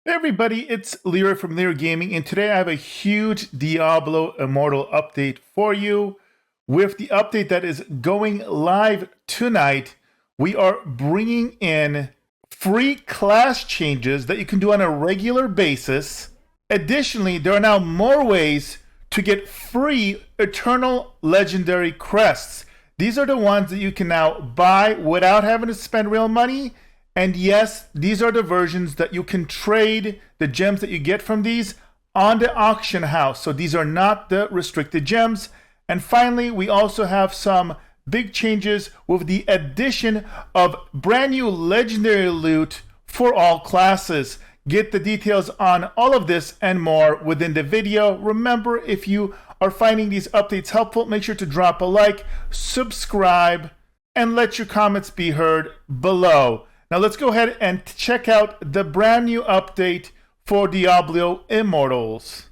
Hey everybody, it's Leroy from Leroy Gaming, and today I have a huge Diablo Immortal update for you. With the update that is going live tonight, we are bringing in free class changes that you can do on a regular basis. Additionally, there are now more ways to get free Eternal Legendary Crests. These are the ones that you can now buy without having to spend real money. And yes, these are the versions that you can trade the gems that you get from these on the auction house. So these are not the restricted gems. And finally, we also have some big changes with the addition of brand new legendary loot for all classes. Get the details on all of this and more within the video. Remember, if you are finding these updates helpful, make sure to drop a like, subscribe, and let your comments be heard below. Now let's go ahead and check out the brand new update for Diablo Immortals.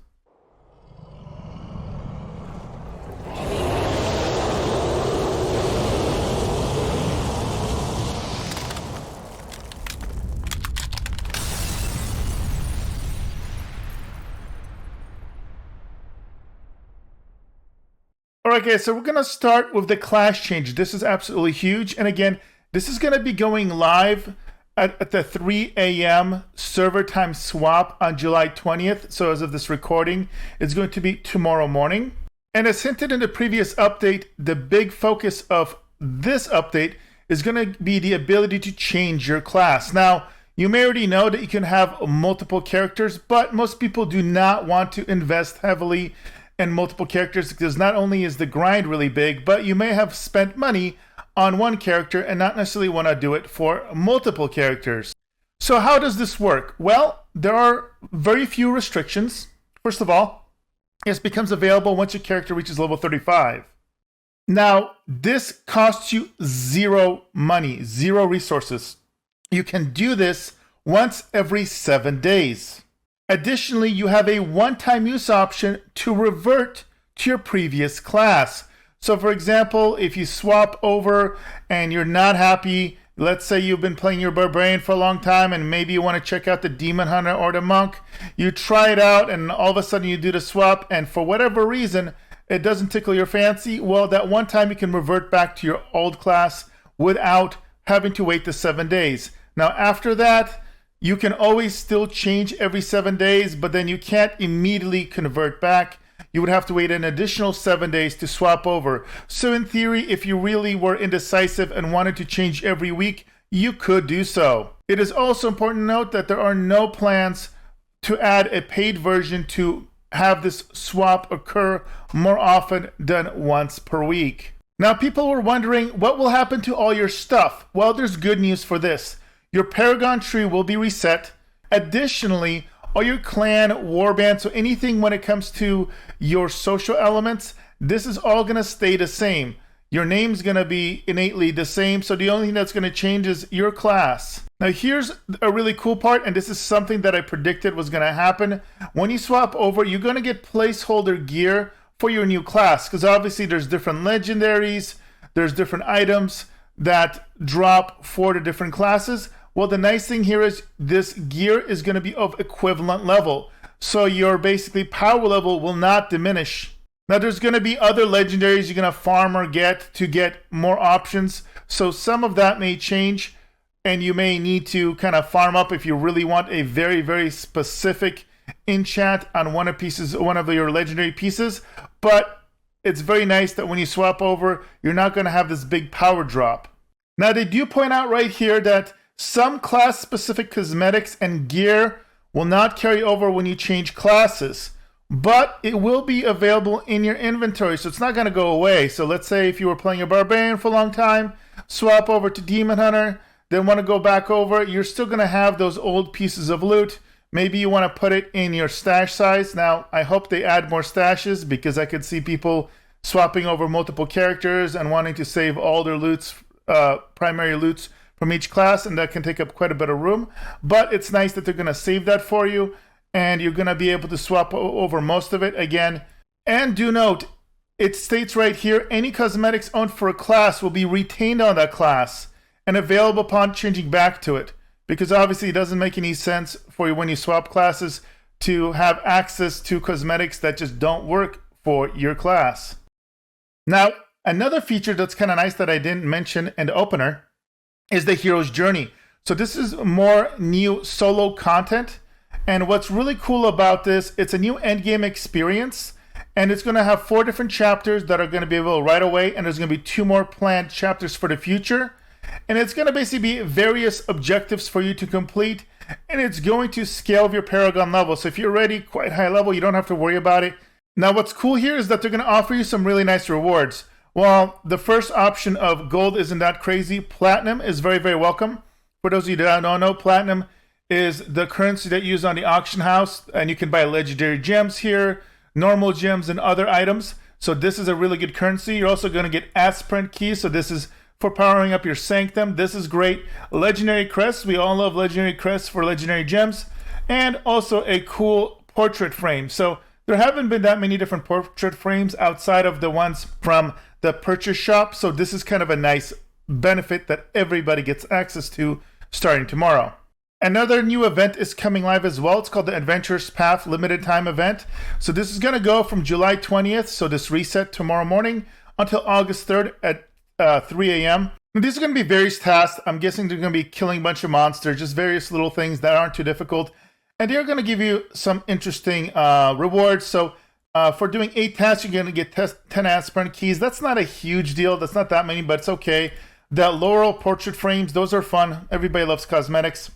Alright guys, so we're going to start with the class change. This is absolutely huge, and again, this is going to be going live at the 3 a.m. server time swap on July 20th. So as of this recording, it's going to be tomorrow morning. And as hinted in the previous update, the big focus of this update is going to be the ability to change your class. Now, you may already know that you can have multiple characters, but most people do not want to invest heavily in multiple characters because not only is the grind really big, but you may have spent money on one character and not necessarily want to do it for multiple characters. So how does this work? Well, there are very few restrictions. First of all, this becomes available once your character reaches level 35. Now, this costs you zero money, zero resources. You can do this once every 7 days. Additionally, you have a one-time use option to revert to your previous class. So for example, if you swap over and you're not happy, let's say you've been playing your barbarian for a long time and maybe you want to check out the demon hunter or the monk, you try it out and all of a sudden you do the swap and for whatever reason it doesn't tickle your fancy, well, that one time you can revert back to your old class without having to wait the 7 days. Now after that, you can always still change every 7 days, but then you can't immediately convert back. You would have to wait an additional 7 days to swap over. So in theory, if you really were indecisive and wanted to change every week, you could do so. It is also important to note that there are no plans to add a paid version to have this swap occur more often than once per week. Now people were wondering what will happen to all your stuff. Well, there's good news for this. Your Paragon tree will be reset. Additionally, all your clan, warband, so anything when it comes to your social elements, this is all going to stay the same. Your name's going to be innately the same, so the only thing that's going to change is your class. Now here's a really cool part, and this is something that I predicted was going to happen. When you swap over, you're going to get placeholder gear for your new class, because obviously there's different legendaries, there's different items that drop for the different classes. Well, the nice thing here is this gear is going to be of equivalent level. So your basically power level will not diminish. Now there's going to be other legendaries you're going to farm or get to get more options. So some of that may change and you may need to kind of farm up if you really want a very, very specific enchant on one of your legendary pieces. But it's very nice that when you swap over, you're not going to have this big power drop. Now they do point out right here that some class-specific cosmetics and gear will not carry over when you change classes, but it will be available in your inventory, so it's not going to go away. So let's say if you were playing a barbarian for a long time, swap over to demon hunter, then want to go back over, you're still going to have those old pieces of loot. Maybe you want to put it in your stash size. Now, I hope they add more stashes because I could see people swapping over multiple characters and wanting to save all their loots, primary loots from each class, and that can take up quite a bit of room. But it's nice that they're going to save that for you, and you're going to be able to swap over most of it again. And do note, it states right here, any cosmetics owned for a class will be retained on that class and available upon changing back to it. because obviously it doesn't make any sense for you when you swap classes to have access to cosmetics that just don't work for your class. Now, another feature that's kind of nice that I didn't mention in the opener is the hero's journey. So this is more new solo content. And what's really cool about this, it's a new endgame experience. And it's going to have 4 different chapters that are going to be available right away. And there's going to be 2 more planned chapters for the future. And it's going to basically be various objectives for you to complete. And it's going to scale of your Paragon level. So if you're already quite high level, you don't have to worry about it. Now, what's cool here is that they're going to offer you some really nice rewards. While the first option of gold isn't that crazy, platinum is very, very welcome. For those of you that don't know, platinum is the currency that you use on the auction house. And you can buy legendary gems here, normal gems, and other items. So this is a really good currency. You're also going to get aspirant keys. So this is for powering up your sanctum. This is great. Legendary crests. We all love legendary crests for legendary gems. And also a cool portrait frame. So there haven't been that many different portrait frames outside of the ones from the purchase shop. So this is kind of a nice benefit that everybody gets access to starting tomorrow. Another new event is coming live as well. It's called the Adventurous Path Limited Time Event. So this is going to go from July 20th, so this reset tomorrow morning, until August 3rd at 3 a.m. Now, these are going to be various tasks. I'm guessing they're going to be killing a bunch of monsters, just various little things that aren't too difficult. And they're going to give you some interesting rewards. So for doing 8 tasks, you're going to get 10 aspirant keys. That's not a huge deal. That's not that many, but it's okay. The Laurel portrait frames, those are fun. Everybody loves cosmetics.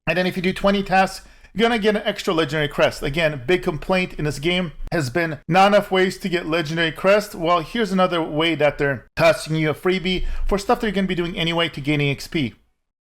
And then if you do 20 tasks, you're going to get an extra legendary crest. Again, a big complaint in this game has been not enough ways to get legendary crest. Well, here's another way that they're tossing you a freebie for stuff that you're going to be doing anyway to gaining XP.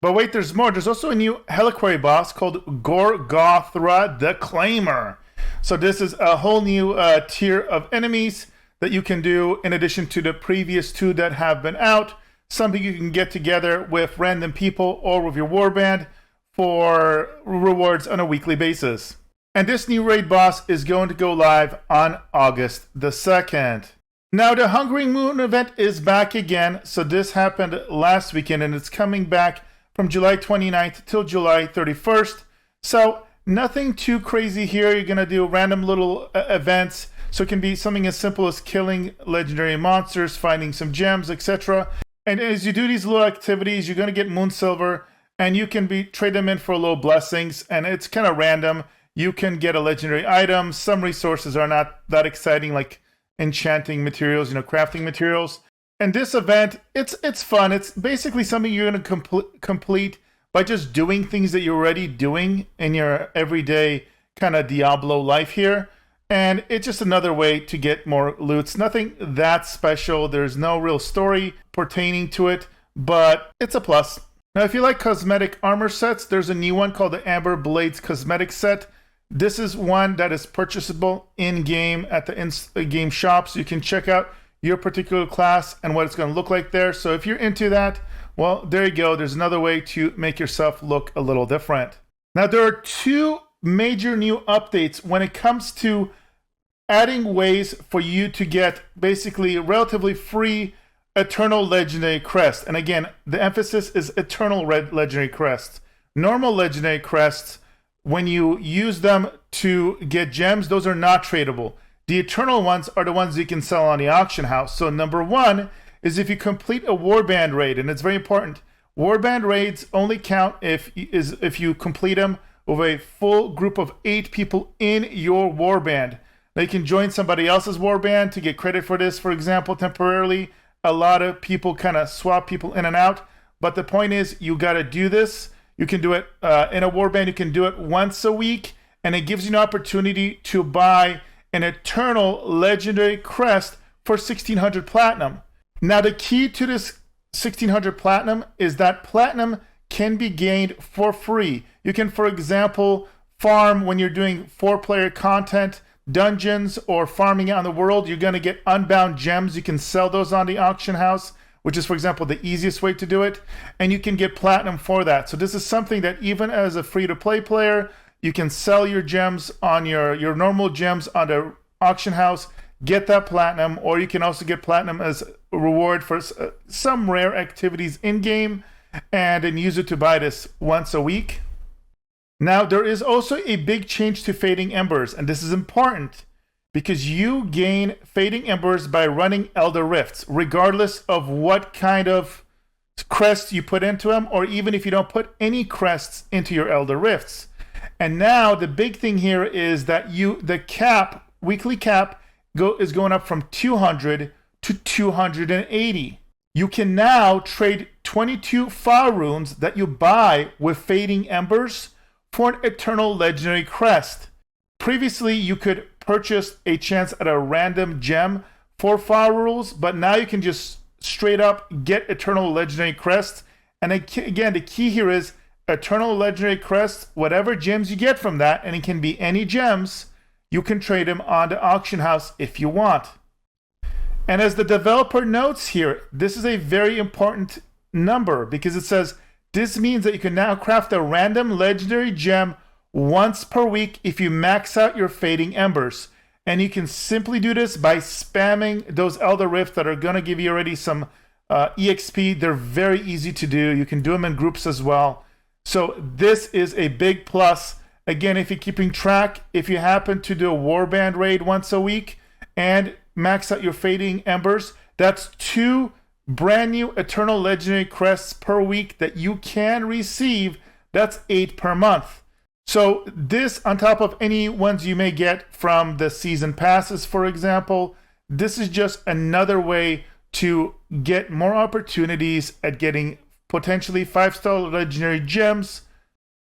But wait, there's more. There's also a new Heliquary boss called Gorgothra the Claimer. So this is a whole new tier of enemies that you can do in addition to the previous 2 that have been out. Something you can get together with random people or with your warband for rewards on a weekly basis. And this new raid boss is going to go live on August the 2nd. Now, the Hungering Moon event is back again. So this happened last weekend and it's coming back from July 29th till July 31st. So nothing too crazy here. You're going to do random little events. So it can be something as simple as killing legendary monsters, finding some gems, etc. And as you do these little activities, you're going to get Moon Silver, and you can trade them in for little blessings, and it's kind of random. You can get a legendary item. Some resources are not that exciting, like enchanting materials, crafting materials. And this event, it's fun. It's basically something you're going to complete by just doing things that you're already doing in your everyday kind of Diablo life here. And it's just another way to get more loots. Nothing that special. There's no real story pertaining to it, but it's a plus. Now, if you like cosmetic armor sets, there's a new one called the Amber Blades Cosmetic Set. This is one that is purchasable in-game at the in-game shop, so you can check out your particular class and what it's going to look like there. So if you're into that, well, there you go. There's another way to make yourself look a little different. Now, there are 2 major new updates when it comes to adding ways for you to get basically relatively free Eternal Legendary Crest. And again, the emphasis is Eternal Legendary Crests. Normal Legendary Crests, when you use them to get gems, those are not tradable. The Eternal ones are the ones you can sell on the auction house. So number 1 is if you complete a warband raid, and it's very important. Warband raids only count if you complete them with a full group of 8 people in your warband. Now you can join somebody else's warband to get credit for this, for example, temporarily. A lot of people kind of swap people in and out, but the point is you got to do this. You can do it in a warband. You can do it once a week, and it gives you an opportunity to buy an Eternal Legendary Crest for 1600 Platinum. Now, the key to this 1600 Platinum is that Platinum can be gained for free. You can, for example, farm when you're doing 4-player content, dungeons, or farming out in the world. You're going to get unbound gems. You can sell those on the auction house, which is, for example, the easiest way to do it. And you can get platinum for that. So this is something that even as a free-to-play player, you can sell your gems on your normal gems on the auction house, get that platinum, or you can also get platinum as a reward for some rare activities in-game. and then use it to buy this once a week. Now, there is also a big change to Fading Embers, and this is important because you gain Fading Embers by running Elder Rifts, regardless of what kind of crests you put into them, or even if you don't put any crests into your Elder Rifts. And now the big thing here is that the cap, weekly cap, is going up from 200 to 280. You can now trade 22 fire runes that you buy with Fading Embers for an Eternal Legendary Crest. Previously, you could purchase a chance at a random gem for fire rules, but now you can just straight up get Eternal Legendary Crest. And again, the key here is Eternal Legendary Crest, whatever gems you get from that, and it can be any gems, you can trade them on the auction house if you want. And as the developer notes here, this is a very important number because it says this means that you can now craft a random legendary gem once per week if you max out your Fading Embers. And you can simply do this by spamming those Elder Rifts that are going to give you already some EXP. They're very easy to do. You can do them in groups as well. So this is a big plus. Again, if you're keeping track, if you happen to do a Warband raid once a week and max out your Fading Embers, that's 2 brand new Eternal Legendary Crests per week that you can receive. That's 8 per month. So this, on top of any ones you may get from the season passes, for example, this is just another way to get more opportunities at getting potentially 5-star legendary gems,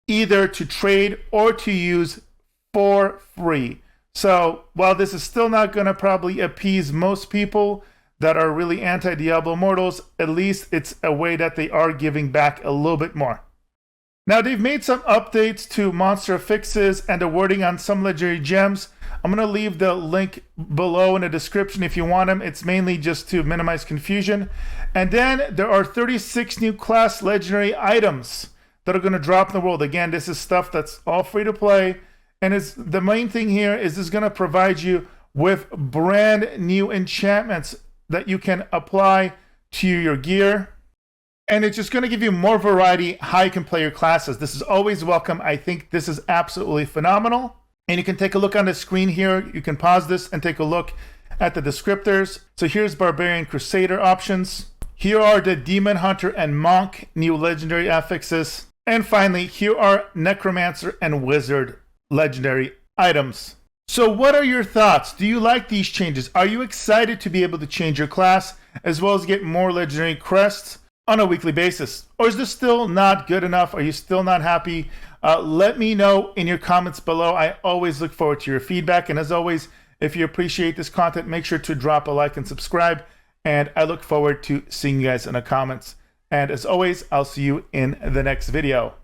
either to trade or to use for free. So while this is still not going to probably appease most people that are really anti-Diablo Immortals, at least it's a way that they are giving back a little bit more. Now, they've made some updates to monster fixes and the wording on some legendary gems. I'm going to leave the link below in the description if you want them. It's mainly just to minimize confusion. And then there are 36 new class legendary items that are going to drop in the world. Again, this is stuff that's all free to play. And the main thing here is this is going to provide you with brand new enchantments that you can apply to your gear. And it's just going to give you more variety how you can play your classes. This is always welcome. I think this is absolutely phenomenal. And you can take a look on the screen here. You can pause this and take a look at the descriptors. So here's Barbarian Crusader options. Here are the Demon Hunter and Monk new legendary affixes. And finally, here are Necromancer and Wizard legendary items. So what are your thoughts? Do you like these changes? Are you excited to be able to change your class as well as get more legendary crests on a weekly basis? Or is this still not good enough? Are you still not happy? Let me know in your comments below. I always look forward to your feedback. And as always, if you appreciate this content, make sure to drop a like and subscribe. And I look forward to seeing you guys in the comments. And as always, I'll see you in the next video.